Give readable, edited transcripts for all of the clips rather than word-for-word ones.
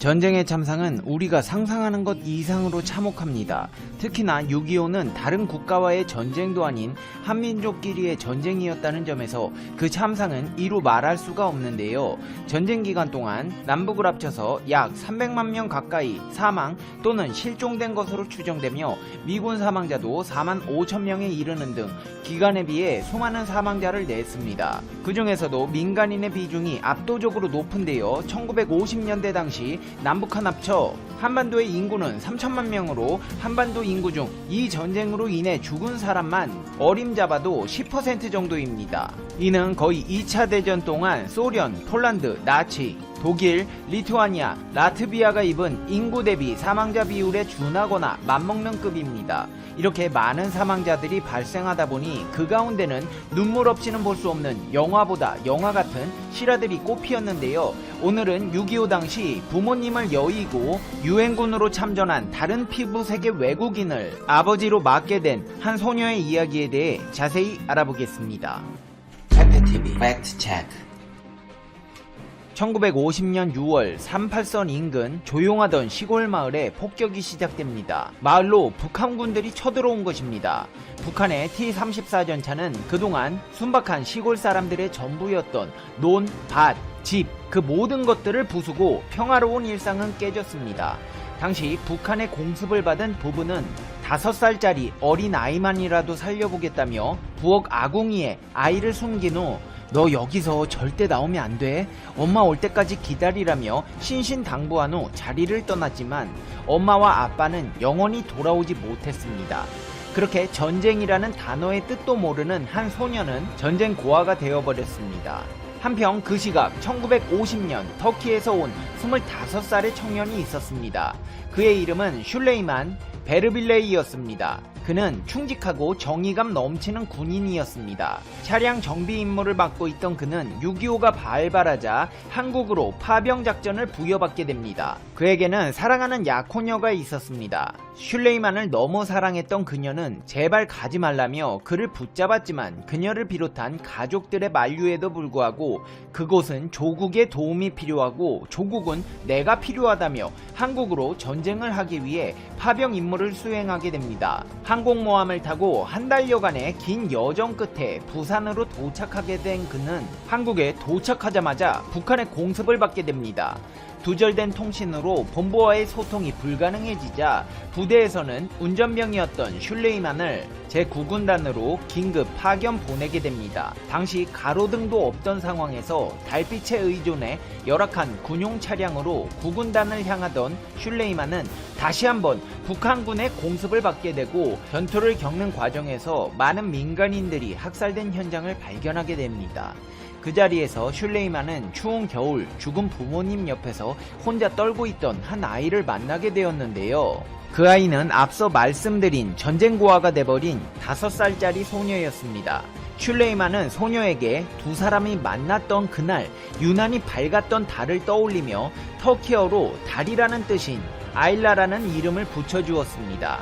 전쟁의 참상은 우리가 상상하는 것 이상으로 참혹합니다. 특히나 6.25는 다른 국가와의 전쟁도 아닌 한민족끼리의 전쟁이었다는 점에서 그 참상은 이루 말할 수가 없는데요. 전쟁 기간 동안 남북을 합쳐서 약 300만 명 가까이 사망 또는 실종된 것으로 추정되며 미군 사망자도 4만 5천 명에 이르는 등 기간에 비해 수많은 사망자를 냈습니다. 그 중에서도 민간인의 비중이 압도적으로 높은데요. 1950년대 당시 남북한 합쳐 한반도의 인구는 3천만 명으로 한반도 인구 중 이 전쟁으로 인해 죽은 사람만 어림잡아도 10% 정도입니다. 이는 거의 2차 대전 동안 소련, 폴란드, 나치, 독일, 리투아니아, 라트비아가 입은 인구 대비 사망자 비율에 준하거나 맞먹는 급입니다. 이렇게 많은 사망자들이 발생하다 보니 그 가운데는 눈물 없이는 볼 수 없는 영화보다 영화 같은 실화들이 꽃피었는데요. 오늘은 6.25 당시 부모님을 여의고 유엔군으로 참전한 다른 피부색의 외국인을 아버지로 맡게 된 한 소녀의 이야기에 대해 자세히 알아보겠습니다. 페페TV 팩트체크. 1950년 6월 38선 인근 조용하던 시골 마을에 폭격이 시작됩니다. 마을로 북한군들이 쳐들어온 것입니다. 북한의 T-34 전차는 그동안 순박한 시골 사람들의 전부였던 논, 밭, 집, 그 모든 것들을 부수고 평화로운 일상은 깨졌습니다. 당시 북한의 공습을 받은 부부는 5살짜리 어린 아이만이라도 살려보겠다며 부엌 아궁이에 아이를 숨긴 후 너 여기서 절대 나오면 안 돼. 엄마 올 때까지 기다리라며 신신당부한 후 자리를 떠났지만 엄마와 아빠는 영원히 돌아오지 못했습니다. 그렇게 전쟁이라는 단어의 뜻도 모르는 한 소녀는 전쟁 고아가 되어버렸습니다. 한편 그 시각 1950년 터키에서 온 25살의 청년이 있었습니다. 그의 이름은 슐레이만 베르빌레이였습니다. 그는 충직하고 정의감 넘치는 군인이었습니다. 차량 정비 임무를 맡고 있던 그는 6.25가 발발하자 한국으로 파병 작전을 부여받게 됩니다. 그에게는 사랑하는 약혼녀가 있었습니다. 슐레이만을 너무 사랑했던 그녀는 제발 가지 말라며 그를 붙잡았지만 그녀를 비롯한 가족들의 만류에도 불구하고 그곳은 조국의 도움이 필요하고 조국은 내가 필요하다며 한국으로 전쟁을 하기 위해 파병 임무를 수행하게 됩니다. 항공모함을 타고 한 달여간의 긴 여정 끝에 부산으로 도착하게 된 그는 한국에 도착하자마자 북한의 공습을 받게 됩니다. 두절된 통신으로 본부와의 소통이 불가능해지자 부대에서는 운전병이었던 슐레이만을 제9군단으로 긴급 파견 보내게 됩니다. 당시 가로등도 없던 상황에서 달빛에 의존해 열악한 군용 차량으로 9군단을 향하던 슐레이만은 다시 한번 북한군의 공습을 받게 되고 전투를 겪는 과정에서 많은 민간인들이 학살된 현장을 발견하게 됩니다. 그 자리에서 슐레이만은 추운 겨울 죽은 부모님 옆에서 혼자 떨고 있던 한 아이를 만나게 되었는데요. 그 아이는 앞서 말씀드린 전쟁고아가 돼버린 5살짜리 소녀였습니다. 슐레이만은 소녀에게 두 사람이 만났던 그날 유난히 밝았던 달을 떠올리며 터키어로 달이라는 뜻인 아일라라는 이름을 붙여주었습니다.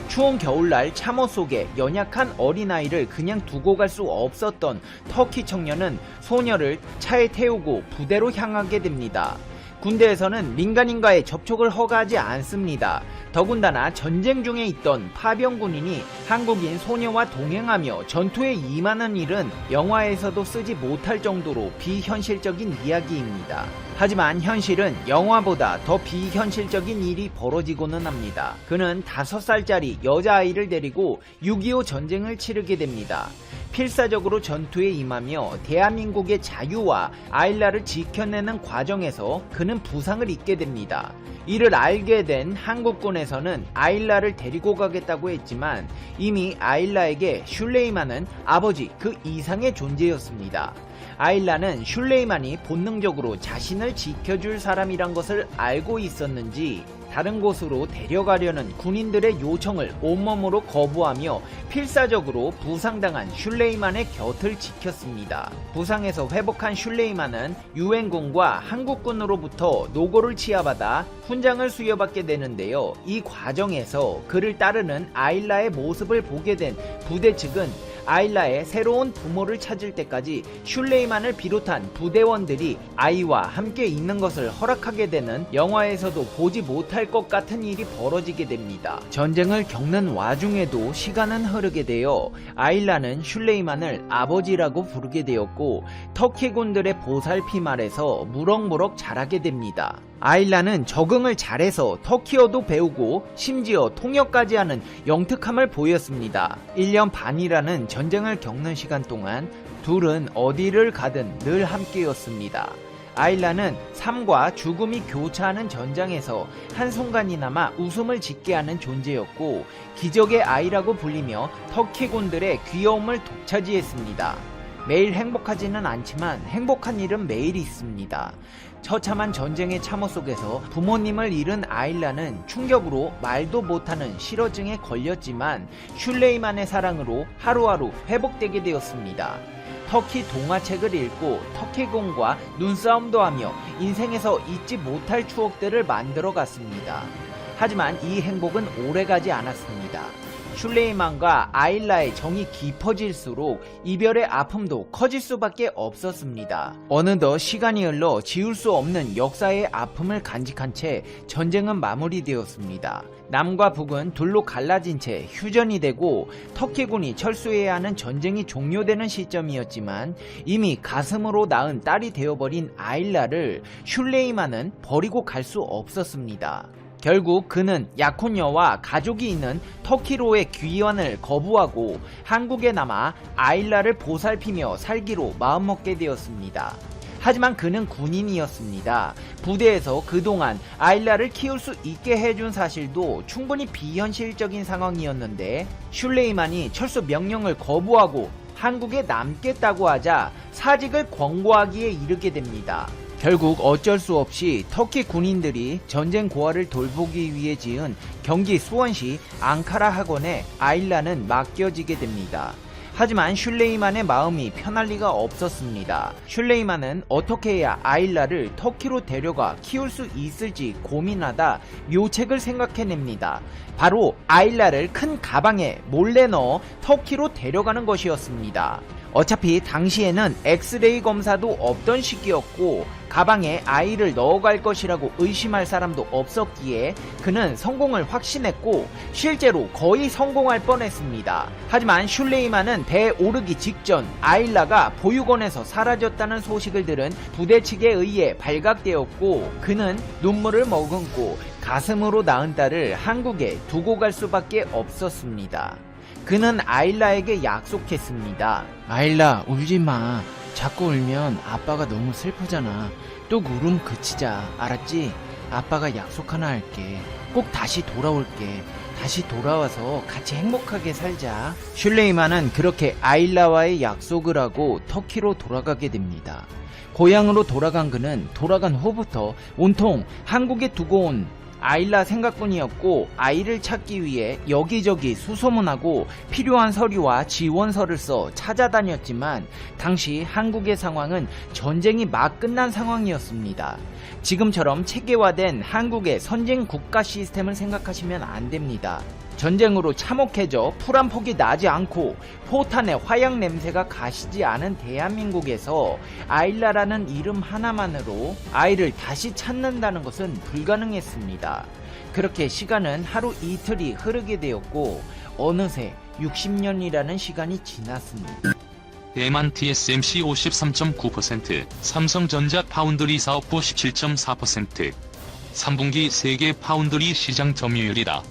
추운 겨울날 참호 속에 연약한 어린아이를 그냥 두고 갈 수 없었던 터키 청년은 소녀를 차에 태우고 부대로 향하게 됩니다. 군대에서는 민간인과의 접촉을 허가하지 않습니다. 더군다나 전쟁 중에 있던 파병 군인이 한국인 소녀와 동행하며 전투에 임하는 일은 영화에서도 쓰지 못할 정도로 비현실적인 이야기입니다. 하지만 현실은 영화보다 더 비현실적인 일이 벌어지고는 합니다. 그는 5살짜리 여자아이를 데리고 6.25 전쟁을 치르게 됩니다. 필사적으로 전투에 임하며 대한민국의 자유와 아일라를 지켜내는 과정에서 그는 부상을 입게 됩니다. 이를 알게 된 한국군에서는 아일라를 데리고 가겠다고 했지만 이미 아일라에게 슐레이만은 아버지 그 이상의 존재였습니다. 아일라는 슐레이만이 본능적으로 자신을 지켜줄 사람이란 것을 알고 있었는지 다른 곳으로 데려가려는 군인들의 요청을 온몸으로 거부하며 필사적으로 부상당한 슐레이만의 곁을 지켰습니다. 부상에서 회복한 슐레이만은 유엔군과 한국군으로부터 노고를 치하받아 훈장을 수여받게 되는데요. 이 과정에서 그를 따르는 아일라의 모습을 보게 된 부대 측은 아일라의 새로운 부모를 찾을 때까지 슐레이만을 비롯한 부대원들이 아이와 함께 있는 것을 허락하게 되는 영화에서도 보지 못할 것 같은 일이 벌어지게 됩니다. 전쟁을 겪는 와중에도 시간은 흐르게 되어 아일라는 슐레이만을 아버지라고 부르게 되었고 터키군들의 보살핌 아래서 무럭무럭 자라게 됩니다. 아일라는 적응을 잘해서 터키어도 배우고 심지어 통역까지 하는 영특함을 보였습니다. 1년 반이라는 전쟁을 겪는 시간 동안 둘은 어디를 가든 늘 함께였습니다. 아일라는 삶과 죽음이 교차하는 전장에서 한순간이나마 웃음을 짓게 하는 존재였고 기적의 아이라고 불리며 터키군들의 귀여움을 독차지했습니다. 매일 행복하지는 않지만 행복한 일은 매일 있습니다. 처참한 전쟁의 참호 속에서 부모님을 잃은 아일라는 충격으로 말도 못하는 실어증에 걸렸지만 슐레이만의 사랑으로 하루하루 회복되게 되었습니다. 터키 동화책을 읽고 터키군과 눈싸움도 하며 인생에서 잊지 못할 추억들을 만들어 갔습니다. 하지만 이 행복은 오래가지 않았습니다. 슐레이만과 아일라의 정이 깊어질수록 이별의 아픔도 커질 수밖에 없었습니다. 어느덧 시간이 흘러 지울 수 없는 역사의 아픔을 간직한 채 전쟁은 마무리되었습니다. 남과 북은 둘로 갈라진 채 휴전이 되고 터키군이 철수해야 하는 전쟁이 종료되는 시점이었지만 이미 가슴으로 낳은 딸이 되어버린 아일라를 슐레이만은 버리고 갈 수 없었습니다. 결국 그는 약혼녀와 가족이 있는 터키로의 귀환을 거부하고 한국에 남아 아일라를 보살피며 살기로 마음먹게 되었습니다. 하지만 그는 군인이었습니다. 부대에서 그동안 아일라를 키울 수 있게 해준 사실도 충분히 비현실적인 상황이었는데 슐레이만이 철수 명령을 거부하고 한국에 남겠다고 하자 사직을 권고하기에 이르게 됩니다. 결국 어쩔 수 없이 터키 군인들이 전쟁 고아를 돌보기 위해 지은 경기 수원시 앙카라 학원에 아일라는 맡겨지게 됩니다. 하지만 슐레이만의 마음이 편할 리가 없었습니다. 슐레이만은 어떻게 해야 아일라를 터키로 데려가 키울 수 있을지 고민하다 묘책을 생각해냅니다. 바로 아일라를 큰 가방에 몰래 넣어 터키로 데려가는 것이었습니다. 어차피 당시에는 엑스레이 검사도 없던 시기였고 가방에 아이를 넣어갈 것이라고 의심할 사람도 없었기에 그는 성공을 확신했고 실제로 거의 성공할 뻔했습니다. 하지만 슐레이만은 배에 오르기 직전 아일라가 보육원에서 사라졌다는 소식을 들은 부대 측에 의해 발각되었고 그는 눈물을 머금고 가슴으로 낳은 딸을 한국에 두고 갈 수밖에 없었습니다. 그는 아일라에게 약속했습니다. 아일라, 울지마. 자꾸 울면 아빠가 너무 슬프잖아. 또 울음 그치자. 알았지? 아빠가 약속 하나 할게. 꼭 다시 돌아올게. 다시 돌아와서 같이 행복하게 살자. 슐레이만은 그렇게 아일라와의 약속을 하고 터키로 돌아가게 됩니다. 고향으로 돌아간 그는 돌아간 후부터 온통 한국에 두고 온 아일라 생각뿐이었고 아이를 찾기 위해 여기저기 수소문하고 필요한 서류와 지원서를 써 찾아다녔지만 당시 한국의 상황은 전쟁이 막 끝난 상황이었습니다. 지금처럼 체계화된 한국의 선진 국가 시스템을 생각하시면 안 됩니다. 전쟁으로 참혹해져 풀 한 폭이 나지 않고 포탄의 화약 냄새가 가시지 않은 대한민국에서 아일라라는 이름 하나만으로 아이를 다시 찾는다는 것은 불가능했습니다. 그렇게 시간은 하루 이틀이 흐르게 되었고 어느새 60년이라는 시간이 지났습니다. 대만 TSMC 53.9%, 삼성전자 파운드리 사업부 17.4%, 3분기 세계 파운드리 시장 점유율이다.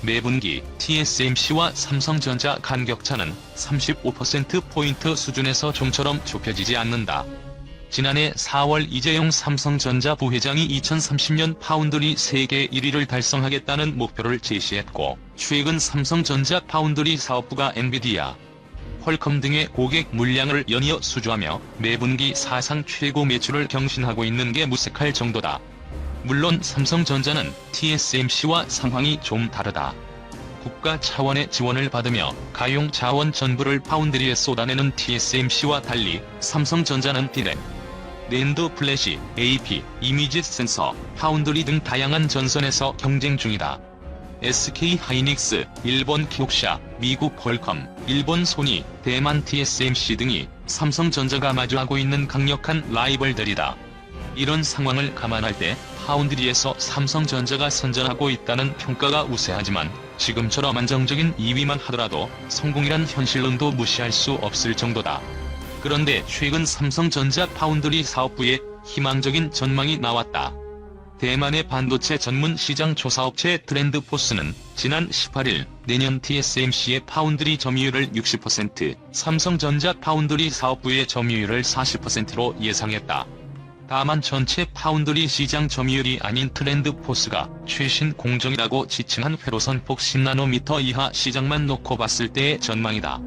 매분기 TSMC와 삼성전자 간격차는 35%포인트 수준에서 좀처럼 좁혀지지 않는다. 지난해 4월 이재용 삼성전자 부회장이 2030년 파운드리 세계 1위를 달성하겠다는 목표를 제시했고 최근 삼성전자 파운드리 사업부가 엔비디아, 퀄컴 등의 고객 물량을 연이어 수주하며 매분기 사상 최고 매출을 경신하고 있는 게 무색할 정도다. 물론 삼성전자는 TSMC와 상황이 좀 다르다. 국가 차원의 지원을 받으며 가용 자원 전부를 파운드리에 쏟아내는 TSMC와 달리 삼성전자는 디램, 낸드 플래시, AP, 이미지 센서, 파운드리 등 다양한 전선에서 경쟁 중이다. SK 하이닉스, 일본 키옥샤, 미국 퀄컴, 일본 소니, 대만 TSMC 등이 삼성전자가 마주하고 있는 강력한 라이벌들이다. 이런 상황을 감안할 때 파운드리에서 삼성전자가 선전하고 있다는 평가가 우세하지만 지금처럼 안정적인 2위만 하더라도 성공이란 현실론도 무시할 수 없을 정도다. 그런데 최근 삼성전자 파운드리 사업부에 희망적인 전망이 나왔다. 대만의 반도체 전문 시장 조사업체 트렌드포스는 지난 18일 내년 TSMC의 파운드리 점유율을 60%, 삼성전자 파운드리 사업부의 점유율을 40%로 예상했다. 다만 전체 파운드리 시장 점유율이 아닌 트렌드포스가 최신 공정이라고 지칭한 회로선폭 10나노미터 이하 시장만 놓고 봤을 때의 전망이다.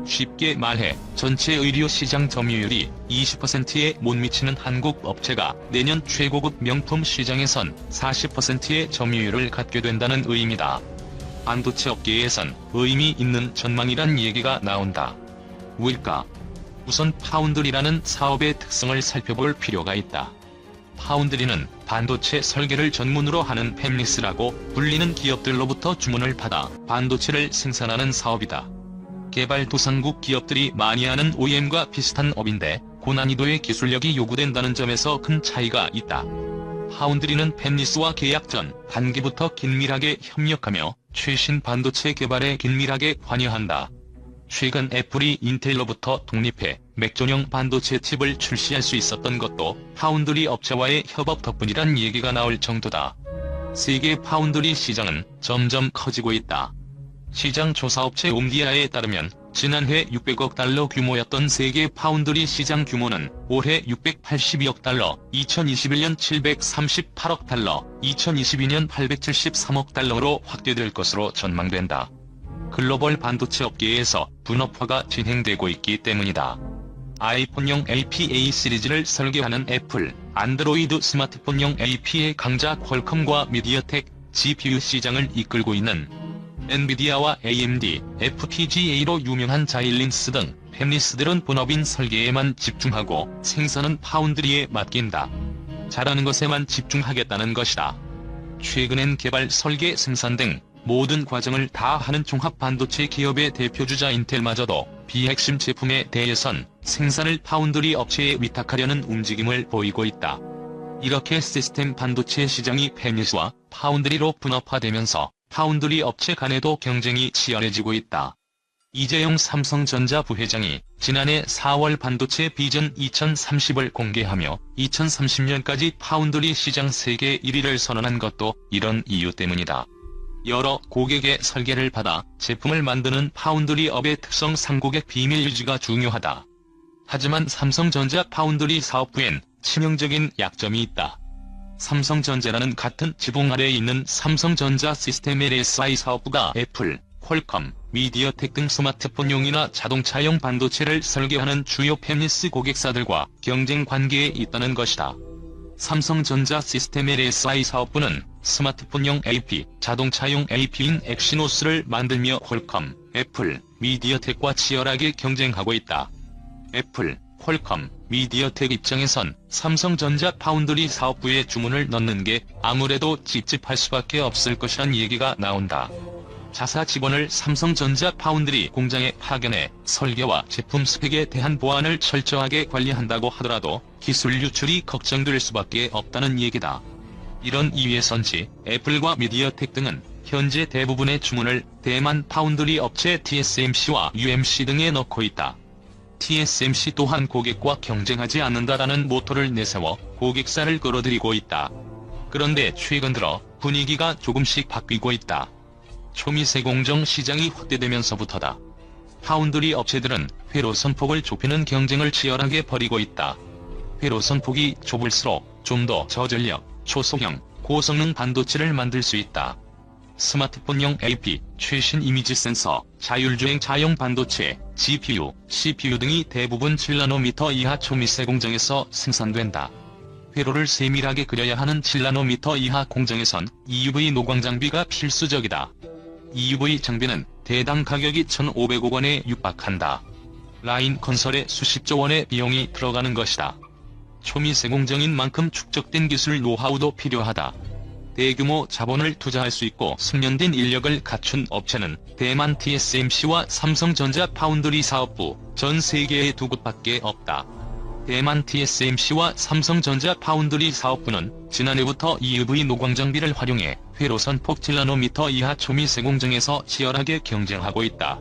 쉽게 말해 전체 의류 시장 점유율이 20%에 못 미치는 한국 업체가 내년 최고급 명품 시장에선 40%의 점유율을 갖게 된다는 의미다. 반도체 업계에선 의미 있는 전망이란 얘기가 나온다. 왜일까? 우선 파운드리라는 사업의 특성을 살펴볼 필요가 있다. 파운드리는 반도체 설계를 전문으로 하는 팹리스라고 불리는 기업들로부터 주문을 받아 반도체를 생산하는 사업이다. 개발도상국 기업들이 많이 하는 OEM과 비슷한 업인데 고난이도의 기술력이 요구된다는 점에서 큰 차이가 있다. 파운드리는 팹리스와 계약 전 단계부터 긴밀하게 협력하며 최신 반도체 개발에 긴밀하게 관여한다. 최근 애플이 인텔로부터 독립해 맥존형 반도체 칩을 출시할 수 있었던 것도 파운드리 업체와의 협업 덕분이란 얘기가 나올 정도다. 세계 파운드리 시장은 점점 커지고 있다. 시장 조사업체 옴디아에 따르면 지난해 600억 달러 규모였던 세계 파운드리 시장 규모는 올해 682억 달러, 2021년 738억 달러, 2022년 873억 달러로 확대될 것으로 전망된다. 글로벌 반도체 업계에서 분업화가 진행되고 있기 때문이다. 아이폰용 APA 시리즈를 설계하는 애플, 안드로이드 스마트폰용 AP의 강자 퀄컴과 미디어텍, GPU 시장을 이끌고 있는 엔비디아와 AMD, FPGA로 유명한 자일린스 등 팹리스들은 본업인 설계에만 집중하고 생산은 파운드리에 맡긴다. 잘하는 것에만 집중하겠다는 것이다. 최근엔 개발, 설계, 생산 등 모든 과정을 다 하는 종합 반도체 기업의 대표주자 인텔마저도 비핵심 제품에 대해선 생산을 파운드리 업체에 위탁하려는 움직임을 보이고 있다. 이렇게 시스템 반도체 시장이 팹리스와 파운드리로 분업화되면서 파운드리 업체 간에도 경쟁이 치열해지고 있다. 이재용 삼성전자 부회장이 지난해 4월 반도체 비전 2030을 공개하며 2030년까지 파운드리 시장 세계 1위를 선언한 것도 이런 이유 때문이다. 여러 고객의 설계를 받아 제품을 만드는 파운드리 업의 특성상 고객 비밀 유지가 중요하다. 하지만 삼성전자 파운드리 사업부엔 치명적인 약점이 있다. 삼성전자라는 같은 지붕 아래에 있는 삼성전자 시스템 LSI 사업부가 애플, 퀄컴, 미디어텍 등 스마트폰용이나 자동차용 반도체를 설계하는 주요 팹리스 고객사들과 경쟁 관계에 있다는 것이다. 삼성전자 시스템 LSI 사업부는 스마트폰용 AP, 자동차용 AP인 엑시노스를 만들며 퀄컴, 애플, 미디어텍과 치열하게 경쟁하고 있다. 애플, 퀄컴, 미디어텍 입장에선 삼성전자 파운드리 사업부에 주문을 넣는 게 아무래도 찝찝할 수밖에 없을 것이란 얘기가 나온다. 자사 직원을 삼성전자 파운드리 공장에 파견해 설계와 제품 스펙에 대한 보안을 철저하게 관리한다고 하더라도 기술 유출이 걱정될 수밖에 없다는 얘기다. 이런 이유에선지 애플과 미디어텍 등은 현재 대부분의 주문을 대만 파운드리 업체 TSMC와 UMC 등에 넣고 있다. TSMC 또한 고객과 경쟁하지 않는다라는 모토를 내세워 고객사를 끌어들이고 있다. 그런데 최근 들어 분위기가 조금씩 바뀌고 있다. 초미세 공정 시장이 확대되면서부터다. 파운드리 업체들은 회로 선폭을 좁히는 경쟁을 치열하게 벌이고 있다. 회로 선폭이 좁을수록 좀 더 저전력, 초소형, 고성능 반도체를 만들 수 있다. 스마트폰용 AP, 최신 이미지 센서, 자율주행 차용 반도체, GPU, CPU 등이 대부분 7나노미터 이하 초미세 공정에서 생산된다. 회로를 세밀하게 그려야 하는 7나노미터 이하 공정에선 EUV 노광 장비가 필수적이다. EUV 장비는 대당 가격이 1,500억 원에 육박한다. 라인 건설에 수십조 원의 비용이 들어가는 것이다. 초미세 공정인 만큼 축적된 기술 노하우도 필요하다. 대규모 자본을 투자할 수 있고 숙련된 인력을 갖춘 업체는 대만 TSMC와 삼성전자 파운드리 사업부 전 세계에 두 곳밖에 없다. 대만 TSMC와 삼성전자 파운드리 사업부는 지난해부터 EUV 노광 장비를 활용해 회로선 폭 7나노미터 이하 초미세 공정에서 치열하게 경쟁하고 있다.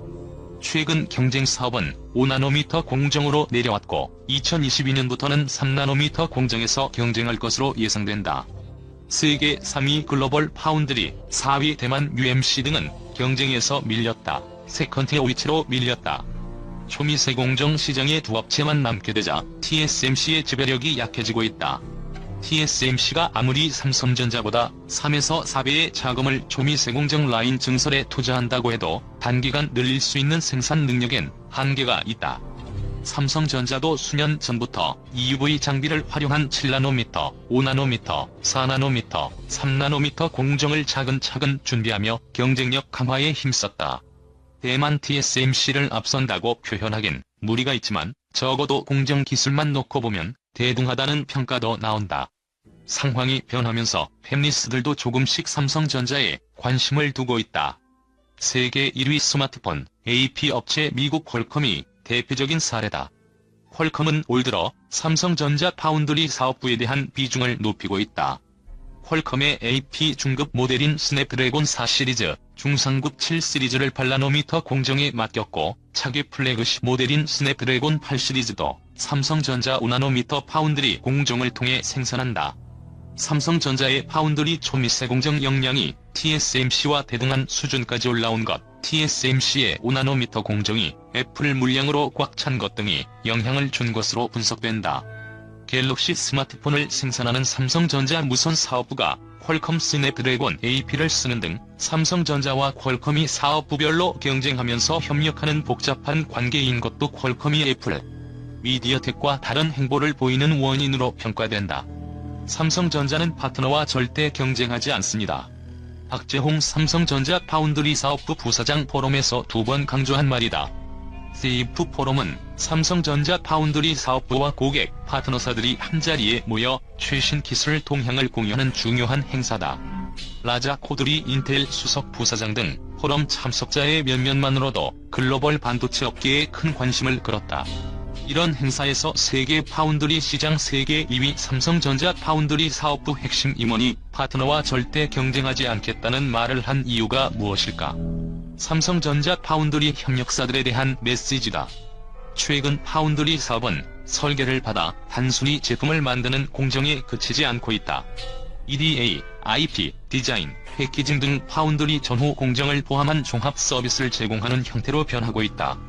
최근 경쟁 사업은 5나노미터 공정으로 내려왔고 2022년부터는 3나노미터 공정에서 경쟁할 것으로 예상된다. 세계 3위 글로벌 파운드리, 4위 대만 UMC 등은 경쟁에서 밀렸다. 세컨티어 위치로 밀렸다. 초미세 공정 시장에 두 업체만 남게 되자 TSMC의 지배력이 약해지고 있다. TSMC가 아무리 삼성전자보다 3에서 4배의 자금을 초미세 공정 라인 증설에 투자한다고 해도 단기간 늘릴 수 있는 생산 능력엔 한계가 있다. 삼성전자도 수년 전부터 EUV 장비를 활용한 7나노미터, 5나노미터, 4나노미터, 3나노미터 공정을 차근차근 준비하며 경쟁력 강화에 힘썼다. 대만 TSMC를 앞선다고 표현하긴 무리가 있지만 적어도 공정 기술만 놓고 보면 대등하다는 평가도 나온다. 상황이 변하면서 팹리스들도 조금씩 삼성전자에 관심을 두고 있다. 세계 1위 스마트폰 AP 업체 미국 퀄컴이 대표적인 사례다. 퀄컴은 올 들어 삼성전자 파운드리 사업부에 대한 비중을 높이고 있다. 퀄컴의 AP 중급 모델인 스냅드래곤 4 시리즈, 중상급 7 시리즈를 8나노미터 공정에 맡겼고 차기 플래그십 모델인 스냅드래곤 8 시리즈도 삼성전자 5나노미터 파운드리 공정을 통해 생산한다. 삼성전자의 파운드리 초미세 공정 역량이 TSMC와 대등한 수준까지 올라온 것, TSMC의 5나노미터 공정이 애플 물량으로 꽉 찬 것 등이 영향을 준 것으로 분석된다. 갤럭시 스마트폰을 생산하는 삼성전자 무선 사업부가 퀄컴 스냅드래곤 AP를 쓰는 등 삼성전자와 퀄컴이 사업부별로 경쟁하면서 협력하는 복잡한 관계인 것도 퀄컴이 애플, 미디어텍과 다른 행보를 보이는 원인으로 평가된다. 삼성전자는 파트너와 절대 경쟁하지 않습니다. 박재홍 삼성전자 파운드리 사업부 부사장 포럼에서 두 번 강조한 말이다. CF 포럼은 삼성전자 파운드리 사업부와 고객, 파트너사들이 한자리에 모여 최신 기술 동향을 공유하는 중요한 행사다. 라자 코드리 인텔 수석 부사장 등 포럼 참석자의 면면만으로도 글로벌 반도체 업계에 큰 관심을 끌었다. 이런 행사에서 세계 파운드리 시장 세계 2위 삼성전자 파운드리 사업부 핵심 임원이 파트너와 절대 경쟁하지 않겠다는 말을 한 이유가 무엇일까? 삼성전자 파운드리 협력사들에 대한 메시지다. 최근 파운드리 사업은 설계를 받아 단순히 제품을 만드는 공정에 그치지 않고 있다. EDA, IP, 디자인, 패키징 등 파운드리 전후 공정을 포함한 종합 서비스를 제공하는 형태로 변하고 있다.